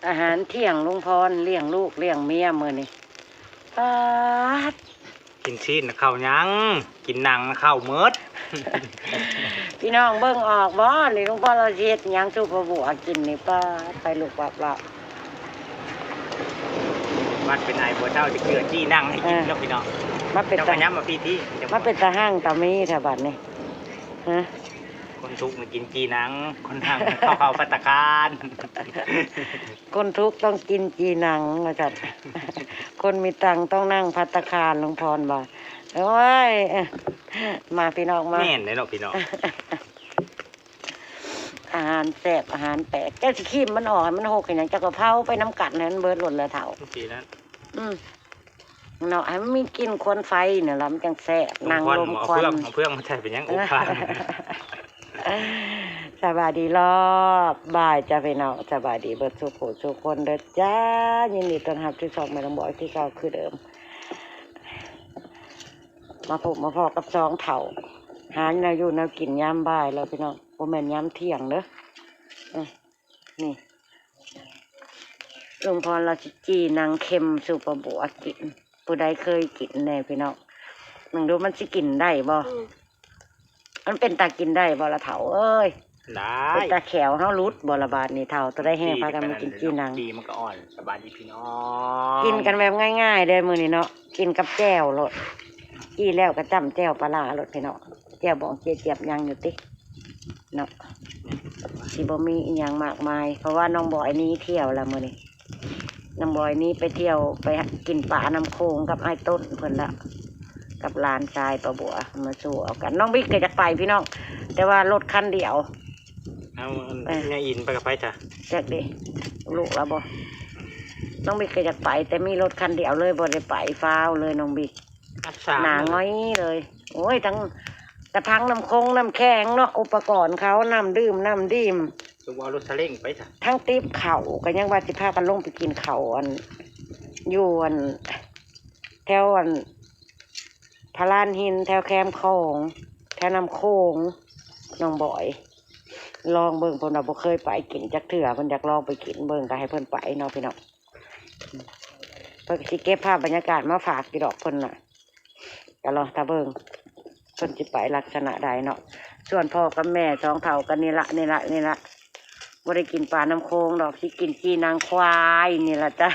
อาหารเที่ยงลุงพรเลี้ยงลูกเลี้ยงเมียมื้อนี้ป๊าด กินชิ้นข้าวยังกินหนังข้าวเมิด พี่น้องเบิ่งออกบ่นี่ลุงพรเราเฮ็ดหยังสู่พ่อบัวกินนี่ป๊าดไปลูกวับละ มันเป็นไอ้บัวเจ้าจะเกลือจี้นั่งให้กินแล้วพี่น้อง มาเป็น เจ้า ตา ขยับมาพี่ที่ มาเป็นตาห้างตามีแถวบัดนี้ฮะ คนทุกข์มากินจีหนังคนทางเข้าภัตตาคาร คนทุกข์ต้องกินจีหนังว่าจัดคนมีตังค์ต้องนั่งภัตตาคารลุงพรบ่โอ้ยมาพี่น้องมา แม่นเลยเนาะพี่น้อง อาหารแซ่บอาหารแปลกแก้สิขี้มันอ่อนมันหกอย่างจักกะเพราไปน้ำกัดนั้นเบิดหล่นเลยเถ่า ทีนั้น เนาะให้มันมีกลินควันไฟเนี่ยล่ะมันจังแซ่บนางลมควัน เอาเพื่องมาใช่เป็นยังอุปา สบายดีรอบบ่ายจ้าพี่น้องสบายดีเบิดสุขสุขคนเด้อจ้ายินดีต้อนรับที่สองแม่ลำบอยที่เก่าคือเดิมมาพบมาพอกับสองเถ่าหาแนวอยู่แนวกินย่ำบ่ายแล้วพี่น้องโมแม่นย่ำเที่ยงเด้อนี่ลุงพรเราจิจีนางเค็มสุปบัวกินผู้ใดเคยกินแน่พี่น้องมึงดูมันสิกินได้บ่มันเป็นตากินได้บ่ละเถ่าเอ้ย ได้ เป็นตาแขวเฮารุดบ่ละบาดนี่เถ่าตัวได้แห้งพากันมากินจีนาง จีมันก็อ่อนสบายดีพี่น้อง กินกันแบบง่ายๆเด้อมื้อนี้เนาะกินกับแจ่วโลดกี้แล้วก็จ้ำแจ่วปลาร้าโลดพี่น้องแจ่วบ่องเจี๊ยบยังอยู่ติเนาะสิบ่มีอีหยังมากมายเพราะว่าน้องบอยนี้เที่ยวละมื้อนี้น้องบอยนี้ไปเที่ยวไปกินปลาน้ำโขงกับไอ้ต้นเพิ่นละกับหลานชายปลาบัวมาสู่เอากันน้องบิ๊กก็จะไปพี่น้องแต่ว่ารถคันเดียว เอาเนี่ยอินไปกับไปจ้ะ แจ็คดิลูกแล้วบ่น้องบิ๊กก็จะไปแต่มีรถคันเดียวเลยบ่ได้ไปฟ้าวเลยน้องบิ๊กหนาง้อยเลยโอ้ยทั้งกระทั่งน้ำคงน้ำแข็งเนาะอุปกรณ์เขาน้ำดื่มน้ำดิ่ม ตัวเอารถซาเล้งไปจ้ะ ทั้งติ๊บเข่าก็ยังว่าสิพากันลงไปกินเข่าอันอยู่อันแถวอันพารานหินแถวแคมคลองแถวน้ำโขงน้องบ่อยลองเบิ่งเพิ่นว่าบ่เคยไปกินจักเถื่อเพิ่นอยากลองไปกินเบิ่งก็ให้เพิ่นไปเนาะพี่น้องเพิ่นสิเก็บภาพบรรยากาศมาฝากพี่ดอกเพิ่นน่ะก็รอตาเบิ่งเพิ่นสิไปลักษณะใดเนาะส่วนพ่อกับแม่สองเฒ่ากันนี่ละบ่ได้กินปลาน้ำโขงดอกสิกินจีนางควายนี่ล่ะจ้ะ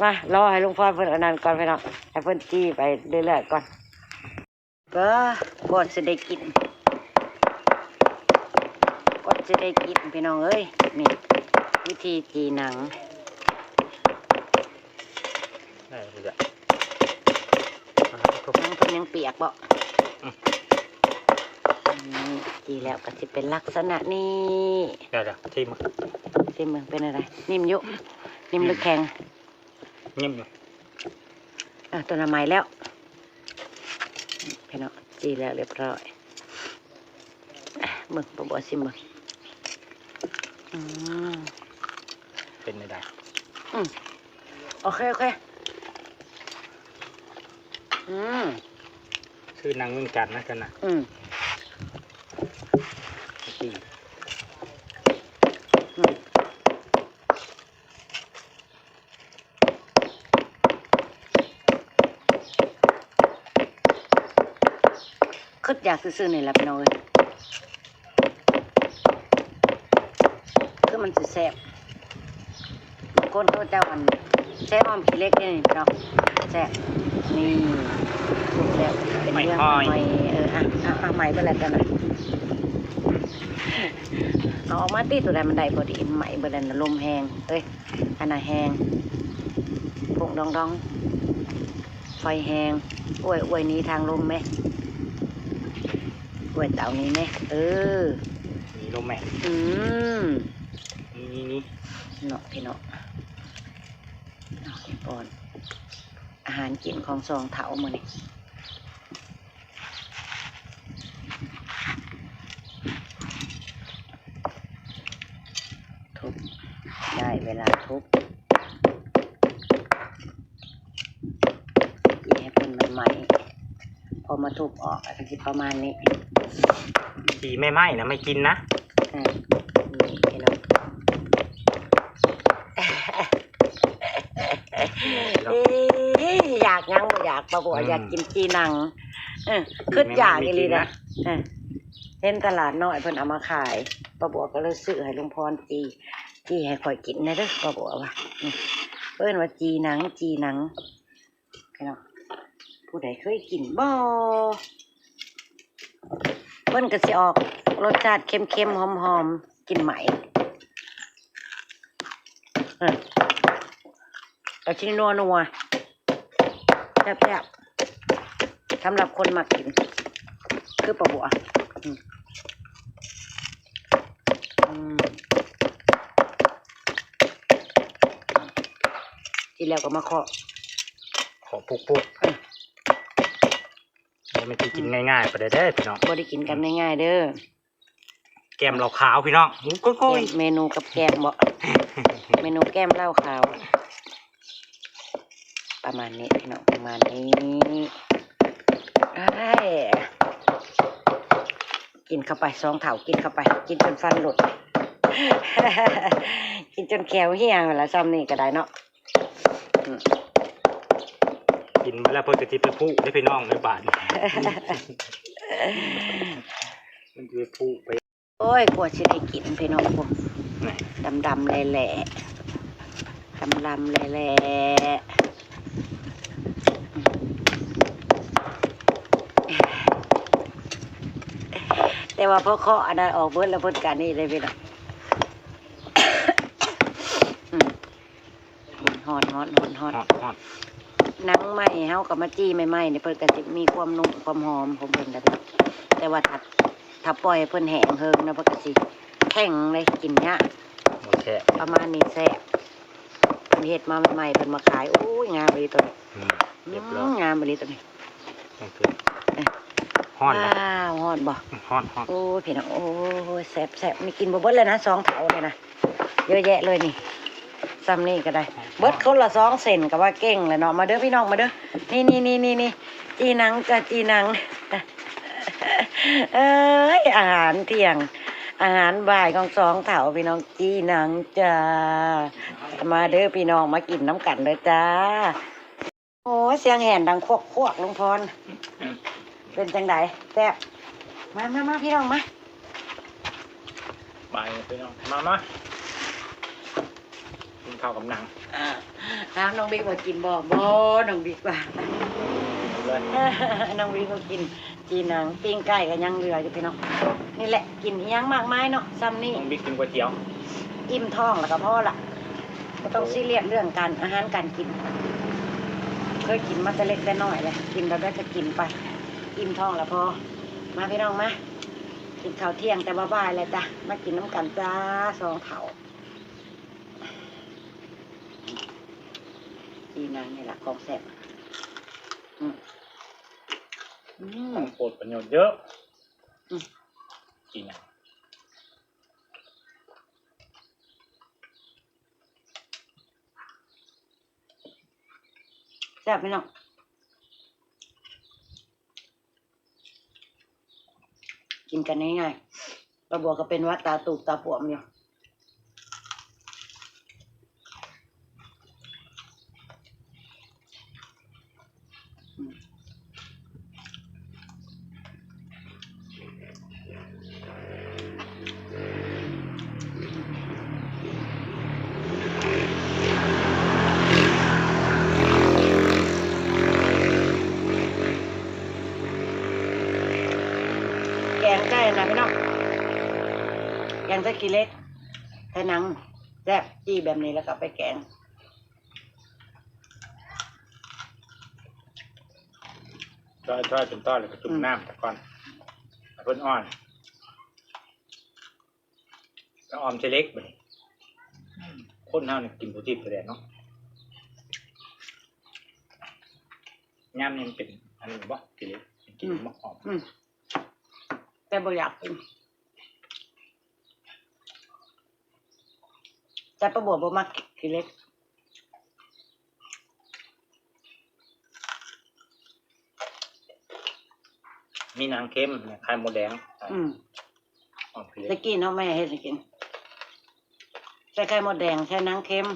มารอให้ลุงพ่อเพิ่นเอานั้นก่อนพี่น้องให้เพิ่นจี้ไปเรื่อยๆก่อนก็ก่อนสิได้กินพี่น้องเอ้ยนี่วิธีจีหนัง ได้เลยจ้ะ หนังเพิ่นยังเปียกบ่จีแล้วก็สิเป็นลักษณะนี้ ได้จ้ะที่มัน สิมึงเป็นอะไรนิ่มอยู่นิ่มหรือแข็ง เงียบอยู่ ตัวน้ำไม้แล้วพี่น้องจีแล้วเรียบร้อยมึงบ่สิมึงเป็นไม่ได้ โอเคคือนางเมืองจันทร์นะกันนะตีคิดอยากซื้อๆนี่แหละพี่น้องเอ้ยคือมันสิแซ่บบางคนเขาเจ้าอันแซ่บอ้อมขี้เล็กนี่พี่น้องแซ่บนี่ถูกแล้วเป็นเรื่องใหม่ใหม่ไปแล้วกันนะเอาออกมาตีตัวใดมันได้พอดีใหม่เบอร์นั้นลมแห้งเอ้ยอันน่ะแห้งผงดองไฟแห้งอวยนี้ทางลมไหมอวยเต่านี้ไหมมีลมไหมนี่เนาะพี่เนาะปอนอาหารกินของสองเถามื้อนี้ทุบได้เวลาทุบแย่เป็นใหม่พอมาทุบออกก็จะประมาณนี้จีไม่ไหม้นะไม่กินนะนี่พี่น้อง ากป้าบัวอยากกินจีหนังขึ้นอยากอีหลีนะเห็นตลาดน้อยเพิ่นเอามาขายป้าบัวก็เลยซื้อให้ลุงพรจีให้ข่อยกินนะเด้อป้าบัวว่าเพิ่นว่าจีหนังพี่น้องผู้ใดเคยกินบ่เพิ่นก็สิออกรสชาติเค็มๆหอมๆกินใหม่ก็ชิ้นนัวแซ่บๆสำหรับคนมากินคือปลาบัวที่แล้วก็มาขอปุกมันจะกินง่ายๆไปได้พี่น้องบ่ได้กินกันง่ายๆเด้อแกมเหล้าขาวพี่น้องก้อยเมนูกับแกมบ่เมนูแก้มเหล้าขาวประมาณนี้พี่น้องประมาณนี้กินเข้าไป2 เถากินเข้าไปกินจนฟันหลุด กินจนแขวเหี่ยงแล้วซ้ำนี่ก็ได้เนาะกินมาแล้วเพิ่นก็สิไปพุได้พี่น้องในบ้านมันจะพุไปโอ้ยกว่าสิได้กินพี่น้องพวกดำๆแหล่ๆดำๆแหล่แต่ว่าพอเคาะอันนั้นออกเบิดแล้วเพิ่นกันนี่เลยพี่น้องฮอนนังไหมเฮากับมาจี้ใหม่ๆเนี่ยเพิ่นก็สิมีความนุ่มความหอมของเพิ่นแบบแต่ว่าถ้าปล่อยเพิ่นแห้งเฮิงนะเพิ่นก็สิแข็งเลยกินยากประมาณนี้แซ่บเพิ่นเฮ็ดมาใหม่ๆเพิ่นมาขายโอ้ยงามเลยตัวนี้งามเลยตัวนี้ฮ้อนนะฮ้อนบ่ฮ้อนโอ้ยพี่น้องโอ้ยแซ่บมีกินบ่เบิดเลยนะ2 เถาเลยนะเยอะแยะเลยนี่ซ้ำนี่ก็ได้เบิดคนละ2 เซนก็ว่าเก่งเลยเนาะมาเด้อพี่น้องมาเด้อนี่จีหนังกับจีหนังอาหารเที่ยงอาหารบ่ายของ2 เถาพี่น้องจีหนังจ้ามาเด้อพี่น้องมากินน้ำกันเลยจ้าโอ้เสียงแห่นดังควกลุงพรเป็นจังไดแซ่บมาพี่น้องมาพี่น้องมากินข้าวกับหนังน้องบิ๊กว่ากินบ่น้องบิ๊กว่าน้องบิ๊กก็กินจีหนังปิ้งไก่กับยังเหลืออยู่พี่น้องนี่แหละกินยังมากมายเนาะซ้ำนี่น้องบิ๊กกินก๋วยเตี๋ยวอิ่มท้องแล้วก็พอละไม่ต้องซีเรียสเรื่องการอาหารการกินเคยกินมาแต่เล็กแต่น้อยเลยกินแบบได้จะกินไปอิ่มท้องแล้วพอมาพี่น้องมากินข้าวเที่ยงแต่บ่ายเลยจ้ะมากินน้ำกันจ้า2 เถาจีหนังนี่แหละของแซ่บของโปรดประโยชน์เยอะจีหนังแซ่บไหมน้องกินกันง่ายๆป้าบัวก็เป็นวัดตาตูบตาปวมอยู่แกงไก่นะพี่น้องแกงไก่กี่เล็กไก่หนังแซ่บจี้แบบนี้แล้วก็ไปแกงช่วยเป็นต้อนเลยก็จุ่มน้ำแต่ก่อนเพิ่นอ่อนแล้วออมเชเล็กไปคนเท่านี่กินโปรตีนไปแล้วเนาะย่ำนี่มันเป็นอันนี้บ่เชเล็กกินมะหอมแต่บ่อยากกินแต่ป้าบัวบ่มักกี่เล็กมีนางเค็มไข่มดแดงตะกี้เนาะแม่เฮ็ดให้กินใส่ไข่มดแดงใส่นางเค็ม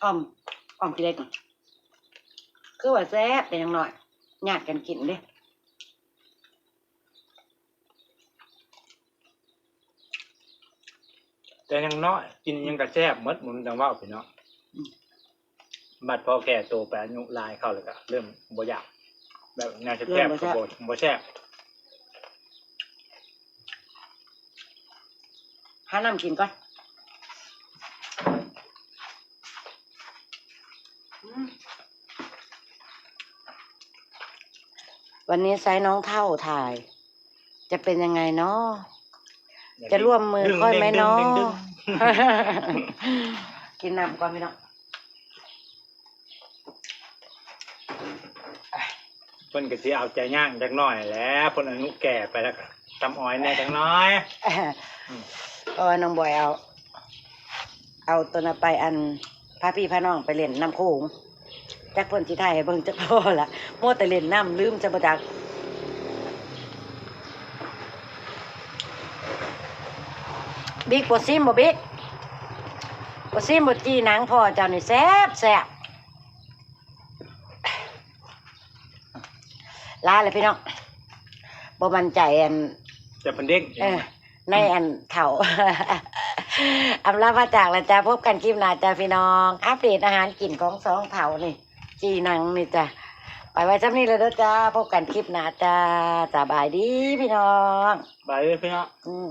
อ้อมกี่เล็กคือว่าแซ่บแต่ยังหน่อย ญาติกันกินเด้ แต่ยังน้อยกินยังกระแซ่บหมดหมุนจังว่าพี่เนาะบัดพอแก่โตไปอายุหลายเข้าเลยก็เริ่มบ่อยากแบบงานแซ่บๆก็บ่แซ่บ หาน้ำกินก่อนวันนี้ไซน้องเท่าถ่าย จะเป็นยังไงเนาะจะร่วมมือค่อยไหมเนาะ กินน้ำก่อนพี่น้อง เพิ่นก็สิเอาใจย่างจักหน่อยแหล้วเพิ่นอายุแก่ไปแล้วก็จำอ้อยแน่จักหน้อย เพราะว่าน้องบอยเอาตัวน่ะไปอันพาพี่พาน้องไปเล่นน้ำโขงจักเพิ่นสิถ่ายให้เบิ่งจักพอละโมแต่เล่นน้ำลืมจะบ่จักบิ๊กบ่ซิมบ่บิ๊กบ่ซิมบ่จี้หนังพ่อเจ้านี่แซ่บแซ่บลาเลยพี่น้องบ่มั่นใจอัน จะเป็นเด็ก ในอันเถ่า อำลาพระจากแล้วจ้าพบกันคลิปหน้าจ้าพี่น้อง อัปเดตอาหารกินของสองเถ่านี่ จีนังนี่จ้าไปไว้จำนี้เลยเด้อจ้าพบกันคลิปหน้าจ้าสบายดีพี่น้อง บายเลยพี่เนาะ อืม